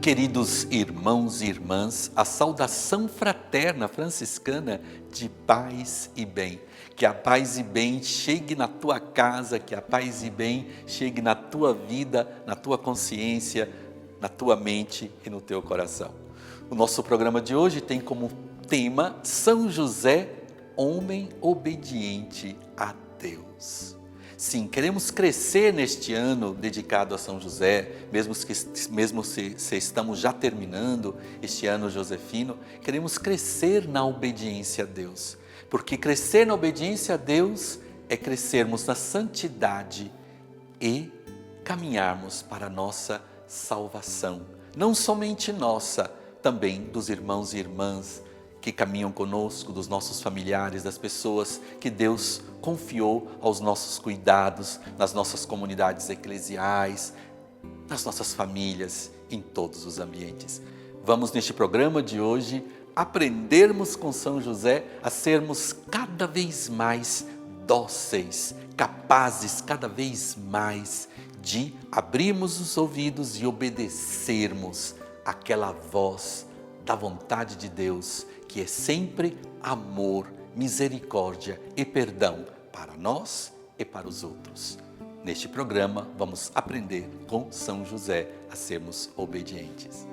Queridos irmãos e irmãs, a saudação fraterna franciscana de paz e bem. Que a paz e bem chegue na tua casa, que a paz e bem chegue na tua vida, na tua consciência, na tua mente e no teu coração. O nosso programa de hoje tem como tema São José, homem obediente a Deus. Sim, queremos crescer neste ano dedicado a São José, mesmo se estamos já terminando este ano josefino, queremos crescer na obediência a Deus. Porque crescer na obediência a Deus é crescermos na santidade e caminharmos para a nossa salvação. Não somente nossa, também dos irmãos e irmãs que caminham conosco, dos nossos familiares, das pessoas que Deus confiou aos nossos cuidados, nas nossas comunidades eclesiais, nas nossas famílias, em todos os ambientes. Vamos neste programa de hoje aprendermos com São José a sermos cada vez mais dóceis, capazes cada vez mais de abrirmos os ouvidos e obedecermos àquela voz da vontade de Deus, que é sempre amor, misericórdia e perdão para nós e para os outros. Neste programa, vamos aprender com São José a sermos obedientes.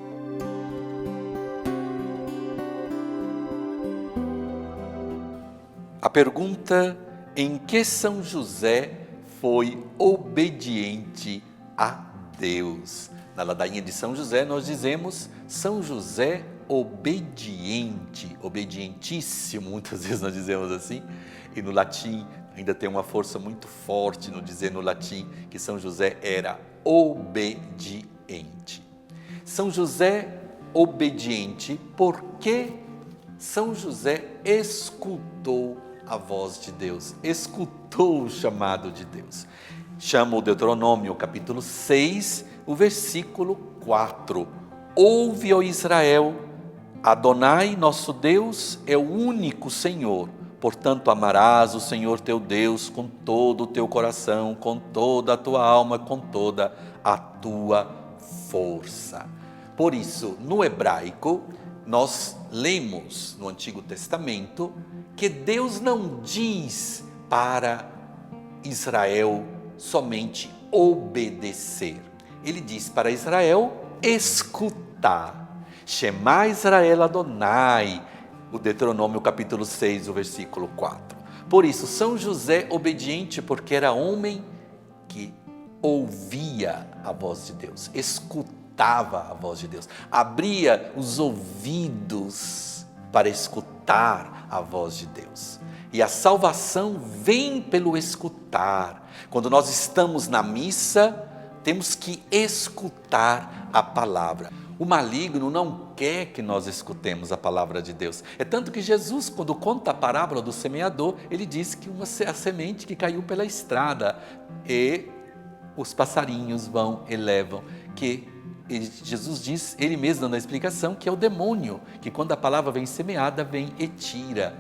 A pergunta: em que São José foi obediente a Deus? Na ladainha de São José nós dizemos São José obediente, obedientíssimo, muitas vezes nós dizemos assim, e no latim ainda tem uma força muito forte no dizer no latim que São José era obediente. São José obediente porque São José escutou a voz de Deus, escutou o chamado de Deus. Chama o Deuteronômio capítulo 6, o versículo 4. Ouve, ó Israel, Adonai, nosso Deus, é o único Senhor. Portanto, amarás o Senhor teu Deus com todo o teu coração, com toda a tua alma, com toda a tua força. Por isso, no hebraico, nós lemos no Antigo Testamento que Deus não diz para Israel somente obedecer. Ele diz para Israel escutar. Shema Israel Adonai, o Deuteronômio capítulo 6, o versículo 4. Por isso, São José obediente porque era homem que ouvia a voz de Deus, escutava a voz de Deus, abria os ouvidos para escutar a voz de Deus. E a salvação vem pelo escutar. Quando nós estamos na missa, temos que escutar a palavra. O maligno não quer que nós escutemos a palavra de Deus. É tanto que Jesus, quando conta a parábola do semeador, ele diz que a semente que caiu pela estrada e os passarinhos vão e levam. Jesus diz, ele mesmo dando a explicação, que é o demônio, que quando a palavra vem semeada, vem e tira.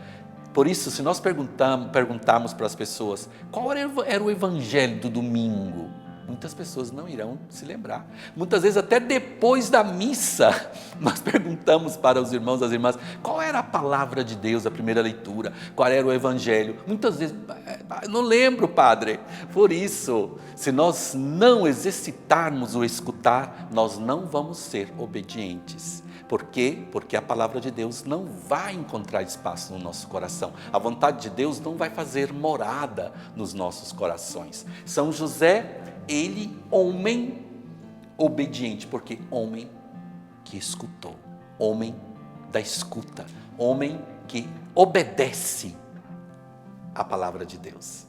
Por isso, se nós perguntarmos para as pessoas qual era o evangelho do domingo, muitas pessoas não irão se lembrar. Muitas vezes até depois da missa, nós perguntamos para os irmãos e as irmãs qual era a palavra de Deus, a primeira leitura, qual era o evangelho. Muitas vezes, não lembro, padre. Por isso, se nós não exercitarmos o escutar, nós não vamos ser obedientes. Por quê? Porque a palavra de Deus não vai encontrar espaço no nosso coração. A vontade de Deus não vai fazer morada nos nossos corações. São José, ele, homem obediente, porque homem que escutou, homem da escuta, homem que obedece à palavra de Deus.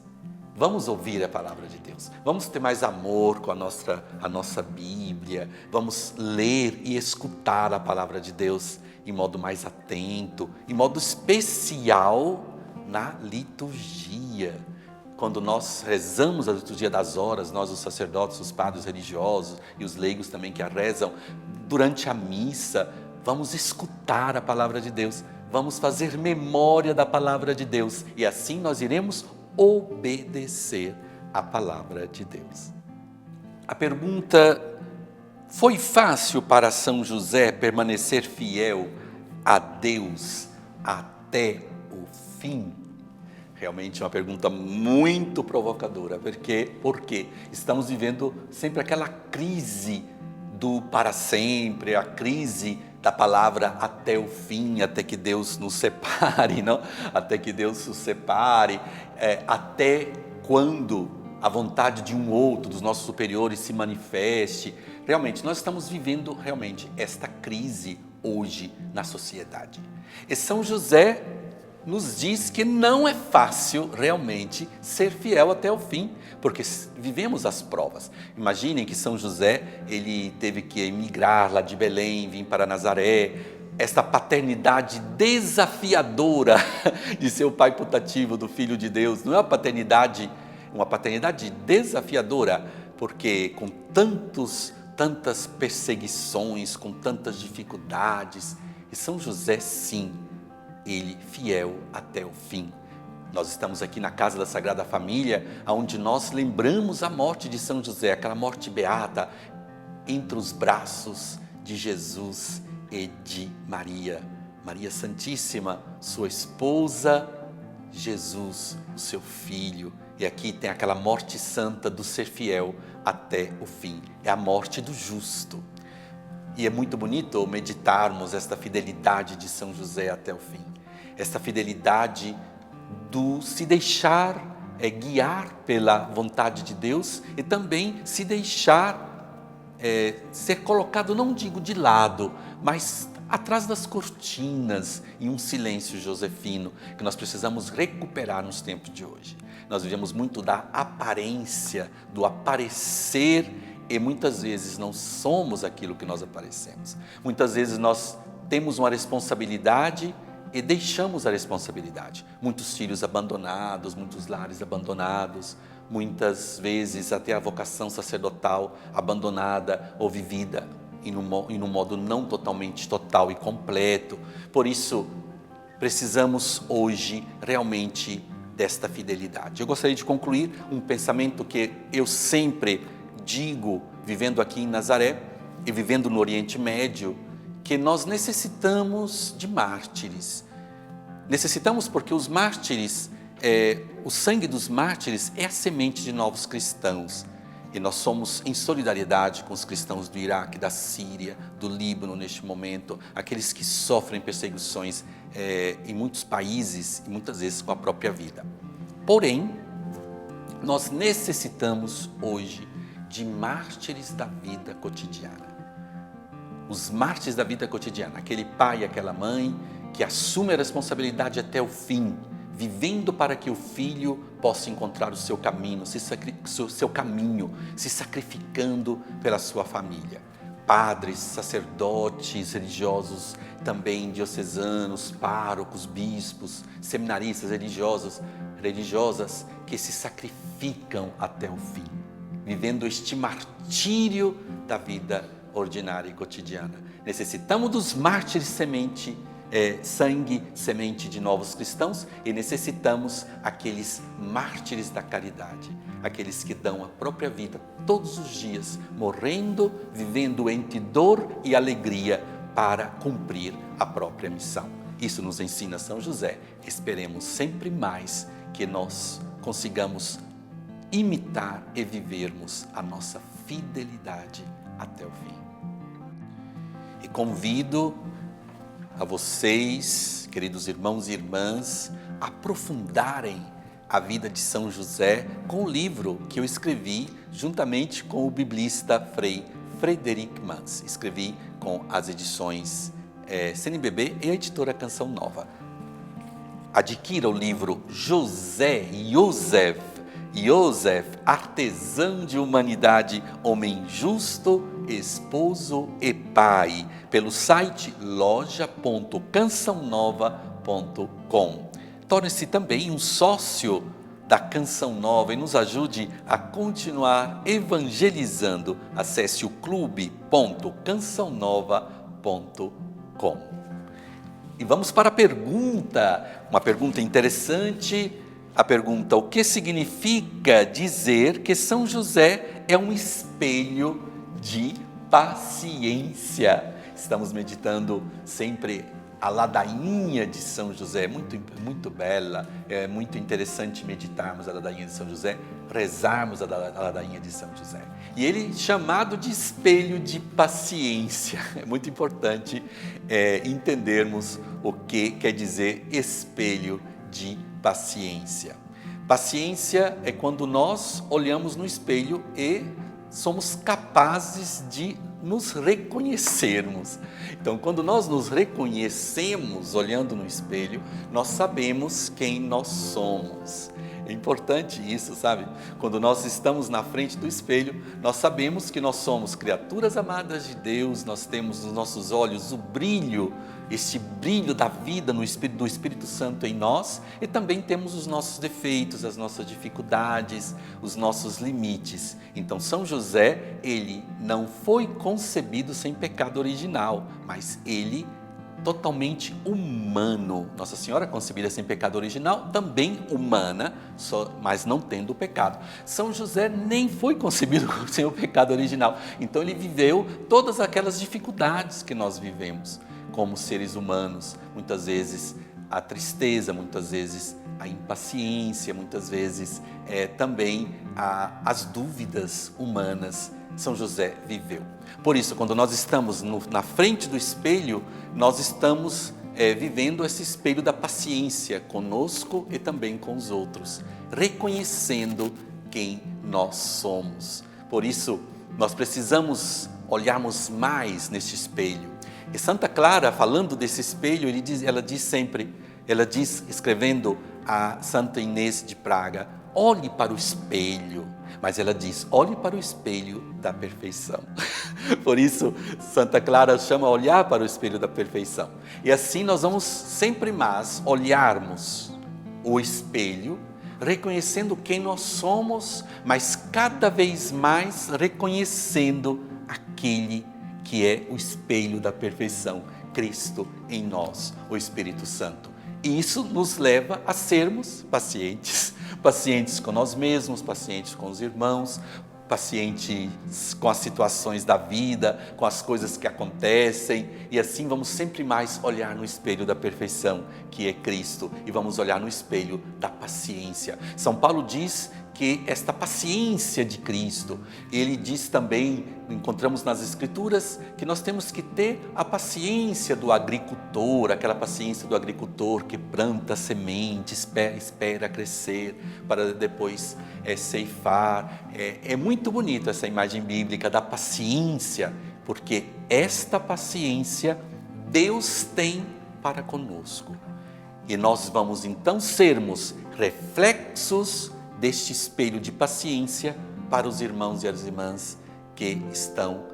Vamos ouvir a palavra de Deus, vamos ter mais amor com a nossa Bíblia, vamos ler e escutar a palavra de Deus em modo mais atento, em modo especial na liturgia. Quando nós rezamos a liturgia das horas, nós os sacerdotes, os padres religiosos e os leigos também que a rezam, durante a missa, vamos escutar a palavra de Deus, vamos fazer memória da palavra de Deus e assim nós iremos obedecer a palavra de Deus. A pergunta Foi fácil para São José permanecer fiel a Deus até o fim? Realmente uma pergunta muito provocadora, porque estamos vivendo sempre aquela crise do para sempre, a crise da palavra até o fim, até que Deus nos separe, não? Até que Deus nos separe, até quando a vontade de um outro, dos nossos superiores, se manifeste. Realmente, nós estamos vivendo realmente esta crise hoje na sociedade. E São José nos diz que não é fácil realmente ser fiel até o fim, porque vivemos as provas. Imaginem que São José, ele teve que emigrar lá de Belém, vir para Nazaré, esta paternidade desafiadora de ser o pai putativo do Filho de Deus, não é uma paternidade desafiadora, porque com tantas perseguições, com tantas dificuldades, e São José, sim, ele fiel até o fim. Nós estamos aqui na Casa da Sagrada Família, onde nós lembramos a morte de São José, aquela morte beata, entre os braços de Jesus e de Maria. Maria Santíssima, sua esposa, Jesus, o seu filho. E aqui tem aquela morte santa do ser fiel até o fim. É a morte do justo. E é muito bonito meditarmos esta fidelidade de São José até o fim. Esta fidelidade do se deixar guiar pela vontade de Deus e também se deixar ser colocado, não digo de lado, mas atrás das cortinas, em um silêncio josefino, que nós precisamos recuperar nos tempos de hoje. Nós vivemos muito da aparência, do aparecer, e muitas vezes não somos aquilo que nós aparecemos. Muitas vezes nós temos uma responsabilidade e deixamos a responsabilidade. Muitos filhos abandonados, muitos lares abandonados, muitas vezes até a vocação sacerdotal abandonada ou vivida em um modo não totalmente total e completo. Por isso, precisamos hoje realmente desta fidelidade. Eu gostaria de concluir um pensamento que eu sempre digo, vivendo aqui em Nazaré e vivendo no Oriente Médio, que nós necessitamos de mártires. Necessitamos porque os mártires, o sangue dos mártires é a semente de novos cristãos. E nós somos em solidariedade com os cristãos do Iraque, da Síria, do Líbano neste momento, aqueles que sofrem perseguições em muitos países e muitas vezes com a própria vida. Porém, nós necessitamos hoje de mártires da vida cotidiana. Os mártires da vida cotidiana, aquele pai e aquela mãe que assume a responsabilidade até o fim, vivendo para que o filho possa encontrar o seu caminho, se sacrificando pela sua família. Padres, sacerdotes, religiosos, também diocesanos, párocos, bispos, seminaristas, religiosas que se sacrificam até o fim, vivendo este martírio da vida ordinária e cotidiana. Necessitamos dos mártires sangue, semente de novos cristãos, e necessitamos aqueles mártires da caridade, aqueles que dão a própria vida todos os dias, morrendo, vivendo entre dor e alegria para cumprir a própria missão. Isso nos ensina São José. Esperemos sempre mais que nós consigamos imitar e vivermos a nossa fidelidade até o fim. E convido a vocês, queridos irmãos e irmãs, a aprofundarem a vida de São José com o livro que eu escrevi juntamente com o biblista Frei Frederic Mans. Escrevi com as edições CNBB e a editora Canção Nova. Adquira o livro Joseph, artesão de humanidade, homem justo, esposo e pai, pelo site loja.cançãonova.com. Torne-se também um sócio da Canção Nova e nos ajude a continuar evangelizando. Acesse o clube.cançãonova.com. E vamos para a pergunta, uma pergunta interessante. A pergunta: o que significa dizer que São José é um espelho de paciência. Estamos meditando sempre a ladainha de São José, muito bela, é muito interessante meditarmos a ladainha de São José, rezarmos a ladainha de São José. E ele chamado de espelho de paciência. É muito importante entendermos o que quer dizer espelho de paciência. Paciência é quando nós olhamos no espelho e somos capazes de nos reconhecermos. Então, quando nós nos reconhecemos olhando no espelho, nós sabemos quem nós somos. É importante isso, sabe? Quando nós estamos na frente do espelho, nós sabemos que nós somos criaturas amadas de Deus, nós temos nos nossos olhos o brilho, este brilho da vida do Espírito Santo em nós, e também temos os nossos defeitos, as nossas dificuldades, os nossos limites. Então, São José, ele não foi concebido sem pecado original, mas ele totalmente humano. Nossa Senhora concebida sem pecado original, também humana, mas não tendo o pecado. São José nem foi concebido sem o pecado original. Então ele viveu todas aquelas dificuldades que nós vivemos como seres humanos. Muitas vezes a tristeza, muitas vezes a impaciência, muitas vezes também as dúvidas humanas. São José viveu. Por isso, quando nós estamos na frente do espelho, nós estamos vivendo esse espelho da paciência conosco e também com os outros, reconhecendo quem nós somos. Por isso, nós precisamos olharmos mais neste espelho. E Santa Clara, falando desse espelho, ela diz, escrevendo a Santa Inês de Praga, olhe para o espelho. Mas ela diz, olhe para o espelho da perfeição. Por isso, Santa Clara chama a olhar para o espelho da perfeição. E assim nós vamos sempre mais olharmos o espelho, reconhecendo quem nós somos, mas cada vez mais reconhecendo aquele que é o espelho da perfeição, Cristo em nós, o Espírito Santo. E isso nos leva a sermos pacientes, pacientes com nós mesmos, pacientes com os irmãos, pacientes com as situações da vida, com as coisas que acontecem, e assim vamos sempre mais olhar no espelho da perfeição, que é Cristo, e vamos olhar no espelho da paciência. São Paulo diz que esta paciência de Cristo, ele diz também, encontramos nas Escrituras, que nós temos que ter a paciência do agricultor, aquela paciência do agricultor que planta a semente, espera crescer, para depois ceifar. É muito bonita essa imagem bíblica da paciência, porque esta paciência Deus tem para conosco. E nós vamos então sermos reflexos deste espelho de paciência para os irmãos e as irmãs que estão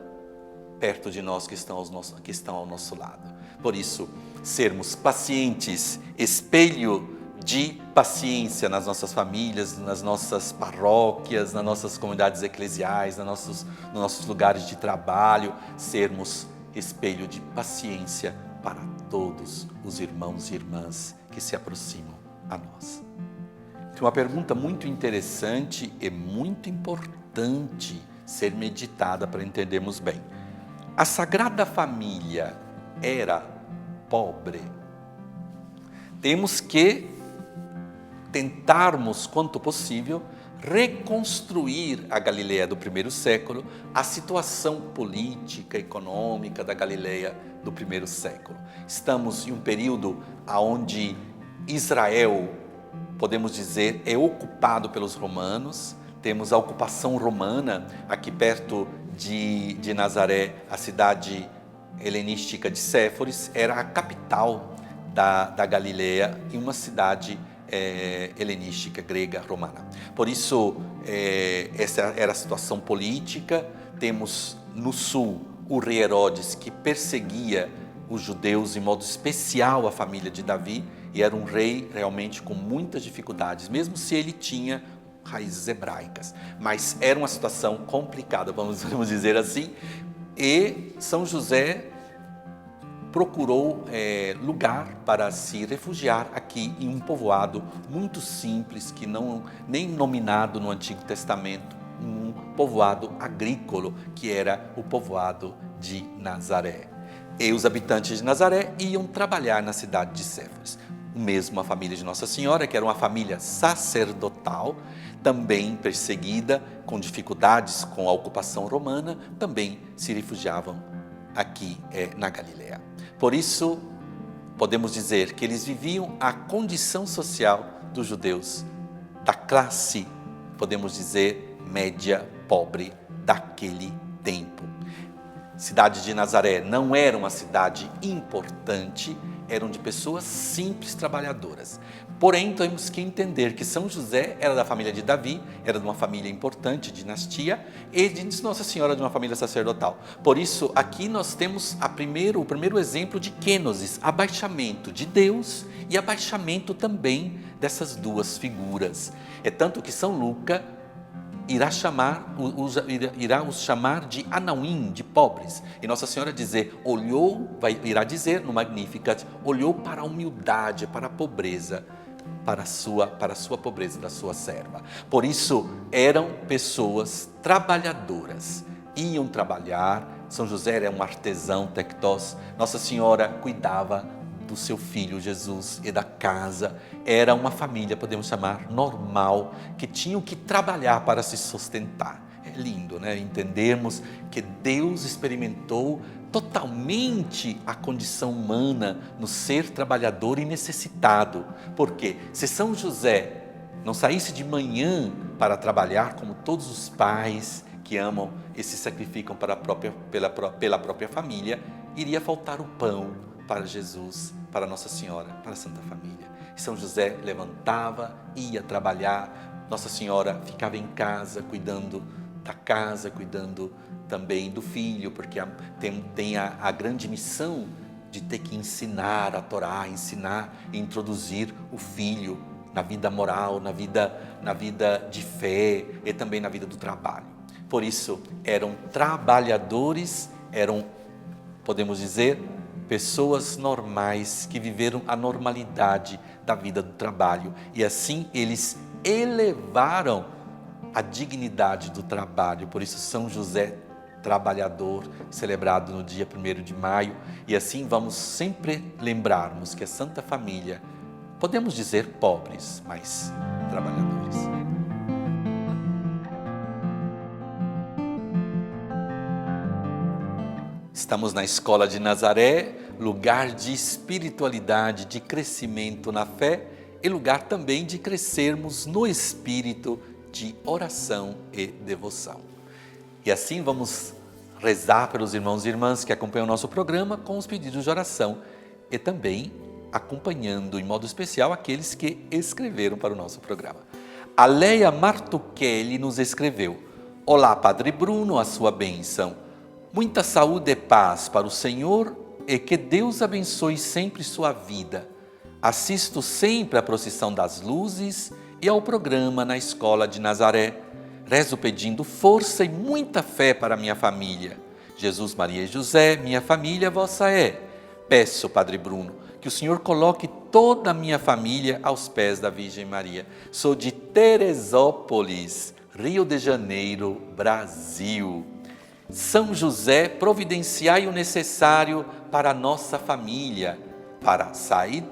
perto de nós, que estão ao nosso lado. Por isso, sermos pacientes, espelho de paciência nas nossas famílias, nas nossas paróquias, nas nossas comunidades eclesiais, nos nossos lugares de trabalho, sermos espelho de paciência para todos os irmãos e irmãs que se aproximam a nós. Uma pergunta muito interessante e muito importante ser meditada para entendermos bem. A Sagrada Família era pobre? Temos que tentarmos, quanto possível, reconstruir a Galileia do primeiro século, a situação política, econômica da Galileia do primeiro século. Estamos em um período onde Israel, podemos dizer, é ocupado pelos romanos. Temos a ocupação romana aqui perto de Nazaré, a cidade helenística de Séforis, era a capital da Galileia, em uma cidade helenística, grega, romana. Por isso, essa era a situação política. Temos no sul o rei Herodes, que perseguia os judeus, em modo especial a família de Davi, e era um rei realmente com muitas dificuldades, mesmo se ele tinha raízes hebraicas. Mas era uma situação complicada, vamos dizer assim, e São José procurou lugar para se refugiar aqui em um povoado muito simples, que nem nominado no Antigo Testamento, um povoado agrícola, que era o povoado de Nazaré. E os habitantes de Nazaré iam trabalhar na cidade de Séforis. Mesmo a família de Nossa Senhora, que era uma família sacerdotal, também perseguida, com dificuldades com a ocupação romana, também se refugiavam aqui na Galiléia. Por isso, podemos dizer que eles viviam a condição social dos judeus, da classe, podemos dizer, média, pobre daquele tempo. Cidade de Nazaré não era uma cidade importante, eram de pessoas simples, trabalhadoras. Porém, temos que entender que São José era da família de Davi, era de uma família importante, dinastia, e de Nossa Senhora de uma família sacerdotal. Por isso, aqui nós temos o primeiro exemplo de kenosis, abaixamento de Deus e abaixamento também dessas duas figuras. É tanto que São Lucas irá os chamar de Anauim, de pobres. E Nossa Senhora irá dizer no Magnificat, olhou para a humildade, para a pobreza, para a sua pobreza da sua serva. Por isso, eram pessoas trabalhadoras, iam trabalhar. São José era um artesão tectós, Nossa Senhora cuidava do seu filho Jesus e da casa. Era uma família, podemos chamar, normal, que tinham que trabalhar para se sustentar. É lindo, né? Entendermos que Deus experimentou totalmente a condição humana no ser trabalhador e necessitado. Porque se São José não saísse de manhã para trabalhar, como todos os pais que amam e se sacrificam pela própria família, iria faltar o pão para Jesus, para Nossa Senhora, para a Santa Família. São José levantava, ia trabalhar, Nossa Senhora ficava em casa, cuidando da casa, cuidando também do filho, porque tem a grande missão de ter que ensinar a Torá, ensinar e introduzir o filho na vida moral, na vida de fé e também na vida do trabalho. Por isso, eram trabalhadores, podemos dizer, pessoas normais que viveram a normalidade da vida do trabalho. E assim eles elevaram a dignidade do trabalho. Por isso São José, trabalhador, celebrado no dia 1º de maio. E assim vamos sempre lembrarmos que a Santa Família, podemos dizer pobres, mas trabalhadores. Estamos na Escola de Nazaré, lugar de espiritualidade, de crescimento na fé e lugar também de crescermos no espírito de oração e devoção. E assim vamos rezar pelos irmãos e irmãs que acompanham o nosso programa com os pedidos de oração e também acompanhando em modo especial aqueles que escreveram para o nosso programa. A Leia Martuchelli nos escreveu: Olá, Padre Bruno, a sua bênção. Muita saúde e paz para o Senhor e que Deus abençoe sempre sua vida. Assisto sempre à procissão das luzes e ao programa na Escola de Nazaré. Rezo pedindo força e muita fé para minha família. Jesus, Maria e José, minha família vossa é. Peço, Padre Bruno, que o Senhor coloque toda a minha família aos pés da Virgem Maria. Sou de Teresópolis, Rio de Janeiro, Brasil. São José, providenciai o necessário para a nossa família, para Said,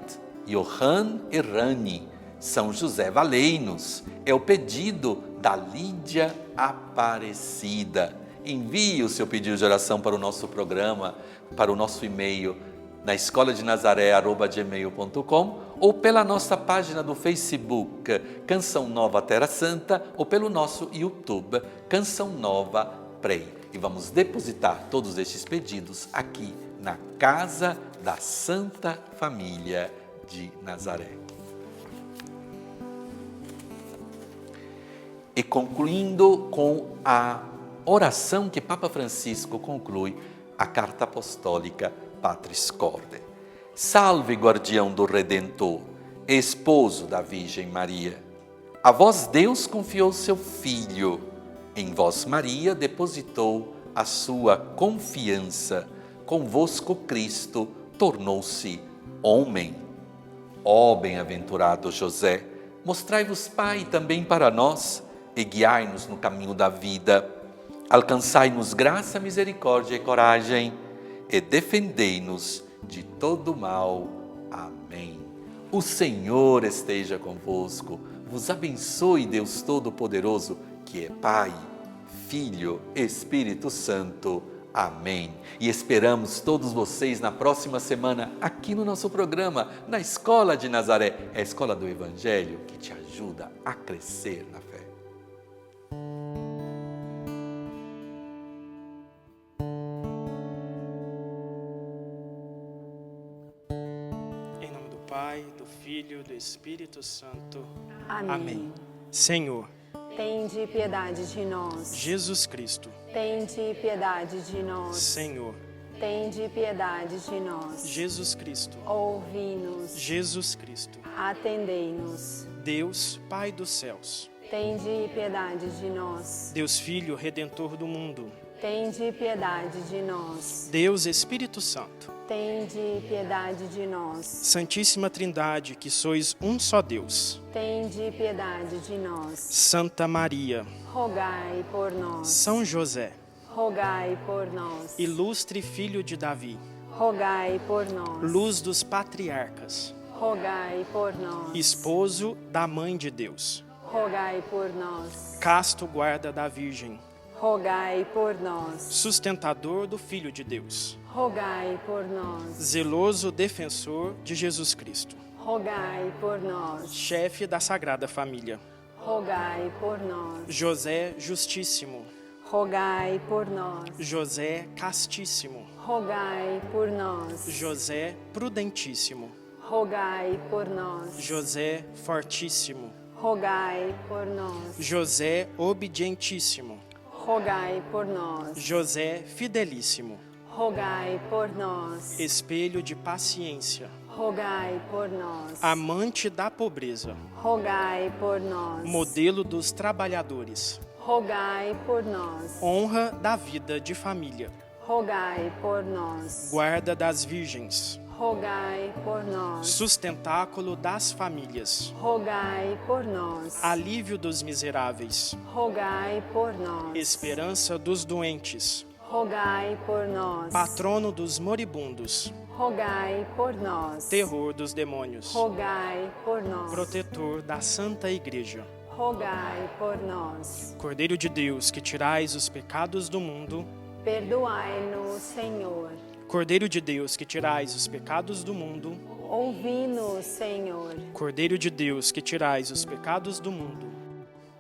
Johan e Rani. São José, valei-nos. É o pedido da Lídia Aparecida. Envie o seu pedido de oração para o nosso programa, para o nosso e-mail, na escola de Nazaré@gmail.com ou pela nossa página do Facebook, Canção Nova Terra Santa, ou pelo nosso YouTube, Canção Nova Prei. E vamos depositar todos estes pedidos aqui na Casa da Santa Família de Nazaré. E concluindo com a oração que Papa Francisco conclui a carta apostólica Patris Corde. Salve, guardião do Redentor, esposo da Virgem Maria. A vós Deus confiou seu Filho. Em vós Maria depositou a sua confiança. Convosco Cristo tornou-se homem. Ó bem-aventurado José, mostrai-vos Pai também para nós, e guiai-nos no caminho da vida. Alcançai-nos graça, misericórdia e coragem, e defendei-nos de todo mal. Amém. O Senhor esteja convosco, vos abençoe Deus Todo-Poderoso, que é Pai, Filho, Espírito Santo. Amém. E esperamos todos vocês na próxima semana aqui no nosso programa, na Escola de Nazaré, a escola do Evangelho que te ajuda a crescer na fé. Em nome do Pai, do Filho e do Espírito Santo. Amém. Amém. Senhor, Tende piedade de nós. Jesus Cristo, Tende piedade de nós. Senhor, Tende piedade de nós. Jesus Cristo, Ouvi-nos. Jesus Cristo, Atendei-nos. Deus, Pai dos céus, Tende piedade de nós. Deus Filho Redentor do mundo, Tende piedade de nós. Deus Espírito Santo, Tende piedade de nós. Santíssima Trindade, que sois um só Deus, Tende piedade de nós. Santa Maria, Rogai por nós. São José, Rogai por nós. ilustre Filho de Davi, Rogai por nós. luz dos patriarcas, Rogai por nós. esposo da Mãe de Deus, Rogai por nós. casto guarda da Virgem, Rogai por nós. sustentador do Filho de Deus, Rogai por nós. zeloso defensor de Jesus Cristo, Rogai por nós. chefe da Sagrada Família, Rogai por nós. José Justíssimo, Rogai por nós. José Castíssimo, Rogai por nós. José Prudentíssimo, Rogai por nós. José Fortíssimo, Rogai por nós. José Obedientíssimo, Rogai por nós. José Fidelíssimo, Rogai por nós. espelho de paciência, Rogai por nós. amante da pobreza, Rogai por nós. modelo dos trabalhadores, Rogai por nós. honra da vida de família, Rogai por nós. guarda das virgens, Rogai por nós. sustentáculo das famílias, Rogai por nós. alívio dos miseráveis, Rogai por nós. esperança dos doentes, Rogai por nós. patrono dos moribundos, Rogai por nós. terror dos demônios, Rogai por nós. protetor da Santa Igreja, Rogai por nós. Cordeiro de Deus, que tirais os pecados do mundo, Perdoai-nos, Senhor. Cordeiro de Deus, que tirais os pecados do mundo, Ouvi-nos, Senhor. Cordeiro de Deus, que tirais os pecados do mundo,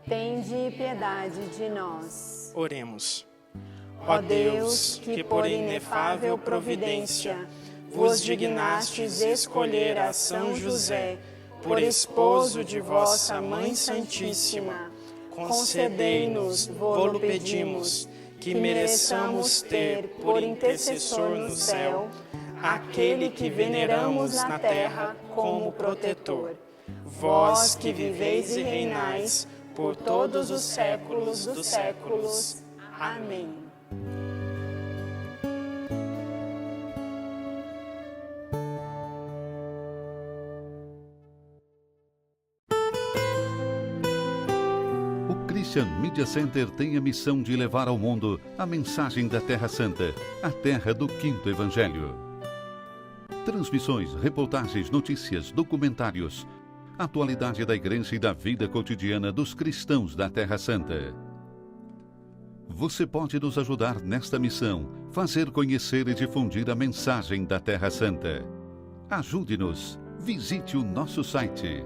Tende piedade de nós. oremos. Ó Deus, que por inefável providência vos dignastes escolher a São José por esposo de vossa Mãe Santíssima, concedei-nos, vô-lo pedimos, que mereçamos ter por intercessor no céu aquele que veneramos na terra como protetor. Vós que viveis e reinais por todos os séculos dos séculos. Amém. Christian Media Center tem a missão de levar ao mundo a mensagem da Terra Santa, a terra do Quinto Evangelho. Transmissões, reportagens, notícias, documentários, atualidade da Igreja e da vida cotidiana dos cristãos da Terra Santa. Você pode nos ajudar nesta missão, fazer conhecer e difundir a mensagem da Terra Santa. Ajude-nos. Visite o nosso site